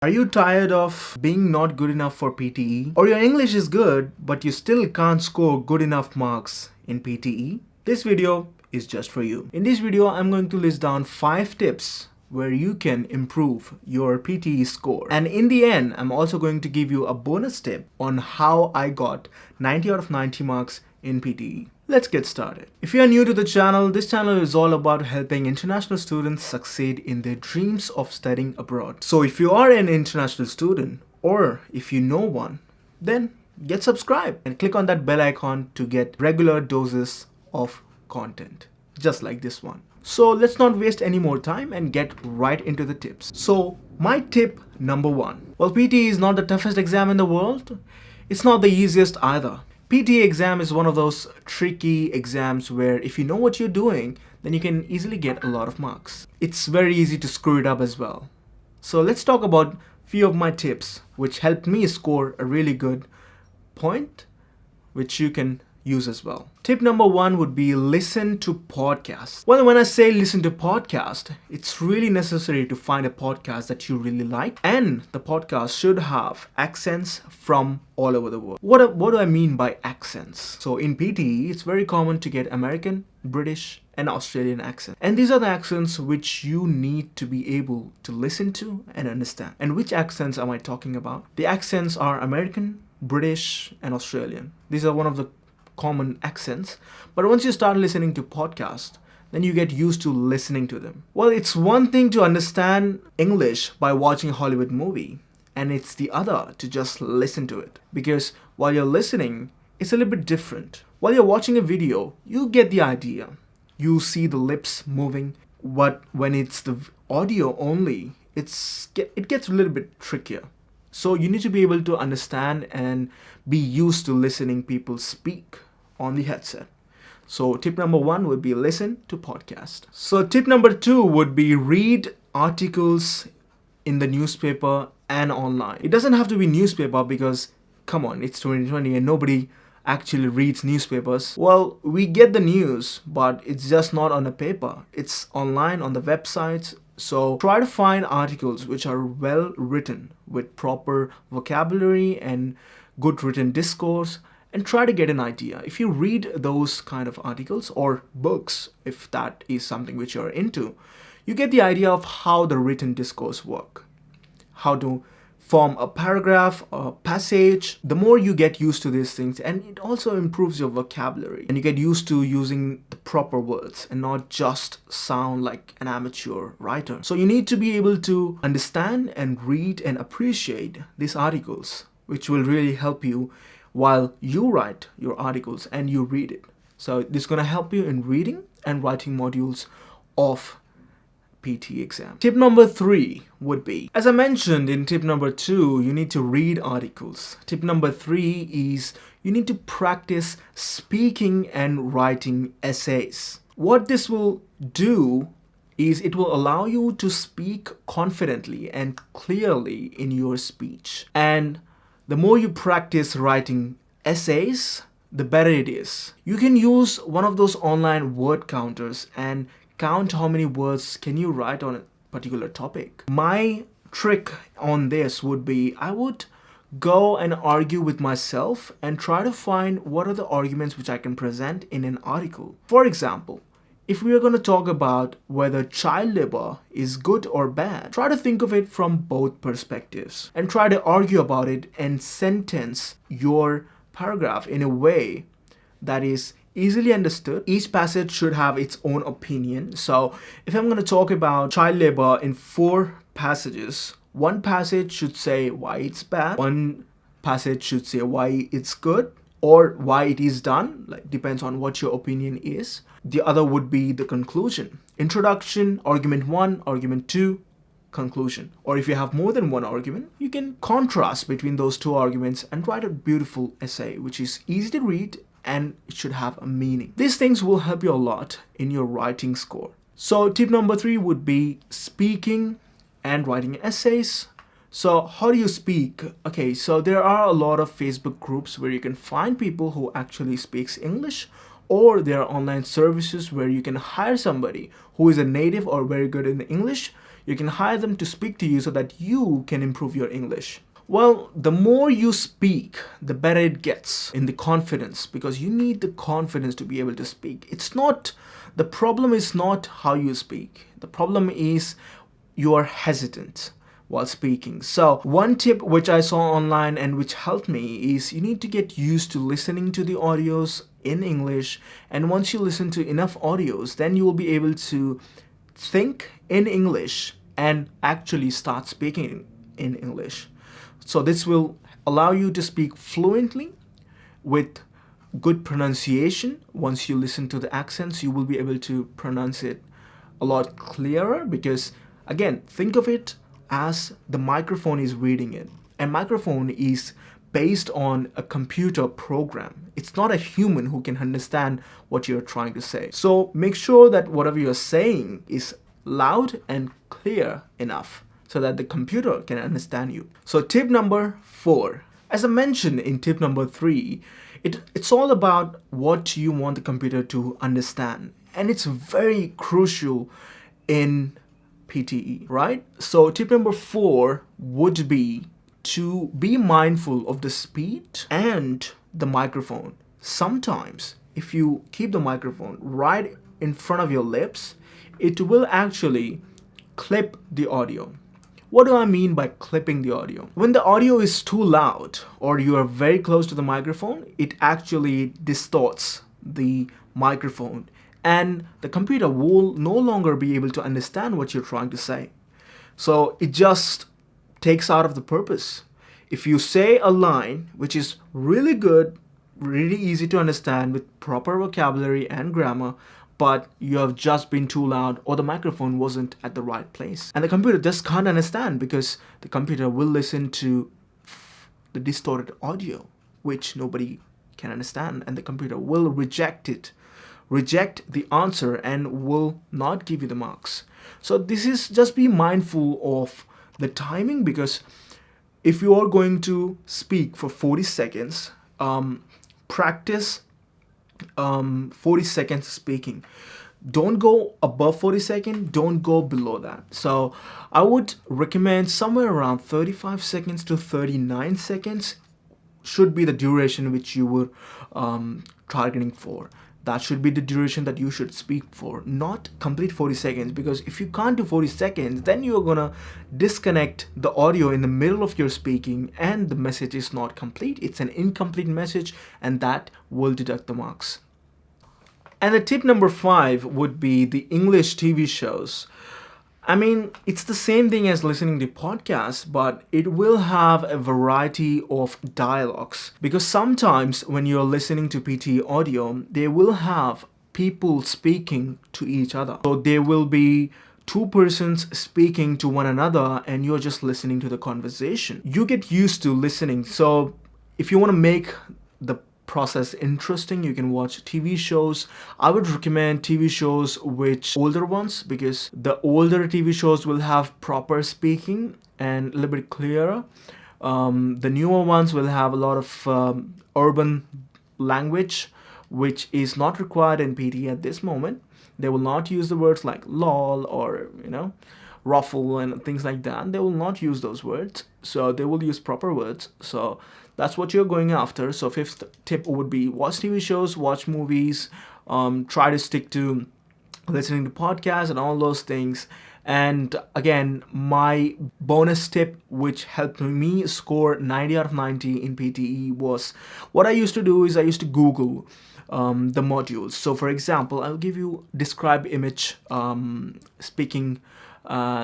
Are you tired of being not good enough for PTE? Or your English is good, but you still can't score good enough marks in PTE? This video is just for you. In this video, I'm going to list down 5 tips where you can improve your PTE score. And in the end, I'm also going to give you a bonus tip on how I got 90 out of 90 marks in PTE. Let's get started. If you are new to the channel, this channel is all about helping international students succeed in their dreams of studying abroad. So if you are an international student or if you know one, then get subscribed and click on that bell icon to get regular doses of content, just like this one. So let's not waste any more time and get right into the tips. So my tip number 1. Well, PTE is not the toughest exam in the world. It's not the easiest either. PTE exam is one of those tricky exams where if you know what you're doing, then you can easily get a lot of marks. It's very easy to screw it up as well. So let's talk about a few of my tips which helped me score a really good point, which you can use as well. Tip number 1 would be listen to podcasts. Well, when I say listen to podcast, it's really necessary to find a podcast that you really like, and the podcast should have accents from all over the world. What do I mean by accents? So in PTE, it's very common to get American, British, and Australian accents. And these are the accents which you need to be able to listen to and understand. And which accents am I talking about? The accents are American, British, and Australian. These are one of the common accents, but once you start listening to podcasts, then you get used to listening to them. Well, it's one thing to understand English by watching a Hollywood movie, and it's the other to just listen to it, because while you're listening, it's a little bit different. While you're watching a video, you get the idea. You see the lips moving, but when it's the audio only, it gets a little bit trickier. So you need to be able to understand and be used to listening people speak on the headset. So tip number 1 would be listen to podcast. So tip number 2 would be read articles in the newspaper and online. It doesn't have to be newspaper because, come on, it's 2020 and nobody actually reads newspapers. Well, we get the news, but it's just not on a paper. It's online on the websites. So try to find articles which are well written with proper vocabulary and good written discourse, and try to get an idea. If you read those kind of articles or books, if that is something which you're into, you get the idea of how the written discourse work, how to form a paragraph, a passage. The more you get used to these things, and it also improves your vocabulary, and you get used to using the proper words and not just sound like an amateur writer. So you need to be able to understand and read and appreciate these articles, which will really help you while you write your articles and you read it. So this is going to help you in reading and writing modules of PTE exam. Tip number 3 would be, as I mentioned in tip number 2, you need to read articles. Tip number 3 is you need to practice speaking and writing essays. What this will do is it will allow you to speak confidently and clearly in your speech. And the more you practice writing essays, the better it is. You can use one of those online word counters and count how many words can you write on a particular topic. My trick on this would be, I would go and argue with myself and try to find what are the arguments which I can present in an article. For example, if we are going to talk about whether child labor is good or bad, try to think of it from both perspectives and try to argue about it and sentence your paragraph in a way that is easily understood. Each passage should have its own opinion. So if I'm going to talk about child labor in 4 passages, one passage should say why it's bad, one passage should say why it's good, or why it is done, like depends on what your opinion is. The other would be the conclusion. Introduction, argument 1, argument 2, conclusion. Or if you have more than one argument, you can contrast between those 2 arguments and write a beautiful essay which is easy to read and it should have a meaning. These things will help you a lot in your writing score. So tip number 3 would be speaking and writing essays. So how do you speak? Okay, so there are a lot of Facebook groups where you can find people who actually speaks English, or there are online services where you can hire somebody who is a native or very good in English. You can hire them to speak to you so that you can improve your English. Well, the more you speak, the better it gets in the confidence, because you need the confidence to be able to speak. The problem is not how you speak. The problem is you are hesitant while speaking. So one tip which I saw online and which helped me is you need to get used to listening to the audios in English. And once you listen to enough audios, then you will be able to think in English and actually start speaking in English. So this will allow you to speak fluently with good pronunciation. Once you listen to the accents, you will be able to pronounce it a lot clearer, because again, think of it as the microphone is reading it. And microphone is based on a computer program. It's not a human who can understand what you're trying to say. So make sure that whatever you're saying is loud and clear enough so that the computer can understand you. So tip number 4. As I mentioned in tip number 3, it's all about what you want the computer to understand. And it's very crucial in PTE, right? So tip number 4 would be to be mindful of the speed and the microphone. Sometimes if you keep the microphone right in front of your lips, it will actually clip the audio. What do I mean by clipping the audio? When the audio is too loud or you are very close to the microphone, it actually distorts the microphone and the computer will no longer be able to understand what you're trying to say. So it just takes out of the purpose. If you say a line which is really good, really easy to understand with proper vocabulary and grammar, but you have just been too loud or the microphone wasn't at the right place, and the computer just can't understand, because the computer will listen to the distorted audio which nobody can understand, and the computer will reject the answer and will not give you the marks. So this is just be mindful of the timing, because if you are going to speak for 40 seconds, practice 40 seconds speaking. Don't go above 40 seconds, don't go below that. So I would recommend somewhere around 35 seconds to 39 seconds should be the duration which you were targeting for. That should be the duration that you should speak for, not complete 40 seconds, because if you can't do 40 seconds, then you're gonna disconnect the audio in the middle of your speaking and the message is not complete. It's an incomplete message, and that will deduct the marks. And the tip number 5 would be the English TV shows. I mean, it's the same thing as listening to podcasts, but it will have a variety of dialogues. Because sometimes when you're listening to PTE audio, they will have people speaking to each other. So there will be 2 persons speaking to one another and you're just listening to the conversation. You get used to listening. So if you want to make the process interesting, you can watch TV shows. I would recommend TV shows which older ones, because the older TV shows will have proper speaking and a little bit clearer. The newer ones will have a lot of urban language which is not required in PTE at this moment. They will not use the words like lol or ruffle and things like that. They will not use those words, so they will use proper words. So that's what you're going after. So 5th tip would be watch TV shows, watch movies, try to stick to listening to podcasts and all those things. And again, my bonus tip which helped me score 90 out of 90 in PTE was, what I used to do is I used to Google the modules. So for example, I'll give you describe image speaking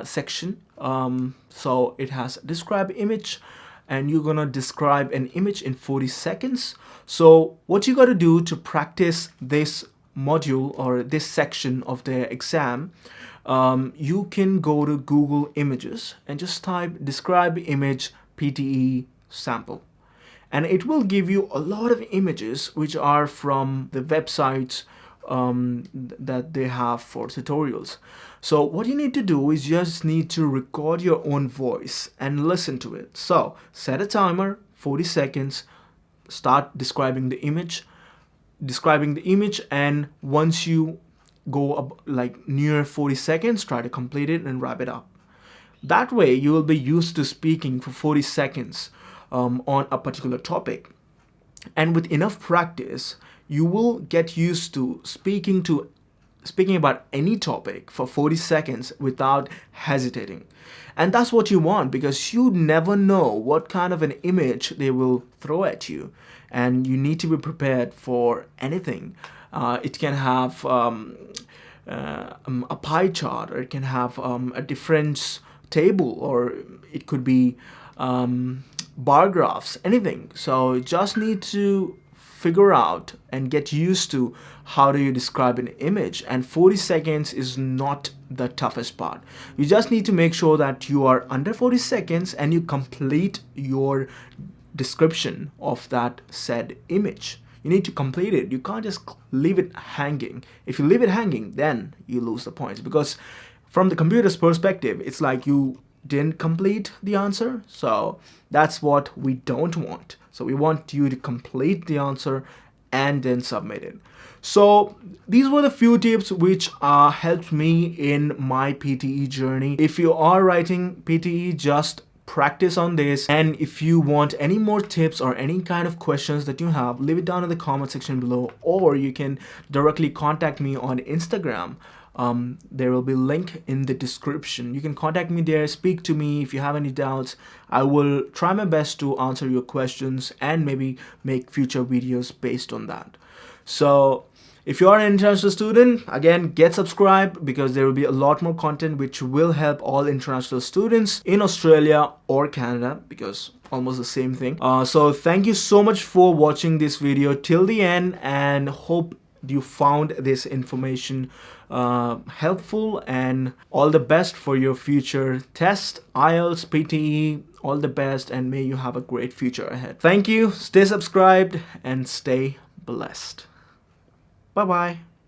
section. So it has describe image, and you're gonna describe an image in 40 seconds. So what you got to do to practice this module or this section of the exam, you can go to Google Images and just type describe image PTE sample, and it will give you a lot of images which are from the websites that they have for tutorials. So what you need to do is you just need to record your own voice and listen to it. So set a timer, 40 seconds, start describing the image, and once you go up like near 40 seconds, try to complete it and wrap it up. That way you will be used to speaking for 40 seconds on a particular topic. And with enough practice, you will get used to speaking about any topic for 40 seconds without hesitating. And that's what you want, because you never know what kind of an image they will throw at you, and you need to be prepared for anything. It can have a pie chart, or it can have a difference table, or it could be bar graphs, anything. So you just need to figure out and get used to how do you describe an image, and 40 seconds is not the toughest part. You just need to make sure that you are under 40 seconds and you complete your description of that said image. You need to complete it. You can't just leave it hanging. If you leave it hanging, then you lose the points, because from the computer's perspective, it's like you didn't complete the answer. So that's what we don't want. So we want you to complete the answer and then submit it. So these were the few tips which helped me in my PTE journey. If you are writing PTE, just practice on this. And if you want any more tips or any kind of questions that you have, leave it down in the comment section below, or you can directly contact me on Instagram. There will be a link in the description. You can contact me there, speak to me if you have any doubts. I will try my best to answer your questions and maybe make future videos based on that. So if you are an international student, again, get subscribed, because there will be a lot more content which will help all international students in Australia or Canada, because almost the same thing. So thank you so much for watching this video till the end, and hope you found this information helpful, and all the best for your future test, IELTS, PTE, all the best, and may you have a great future ahead. Thank you, stay subscribed and stay blessed. Bye bye.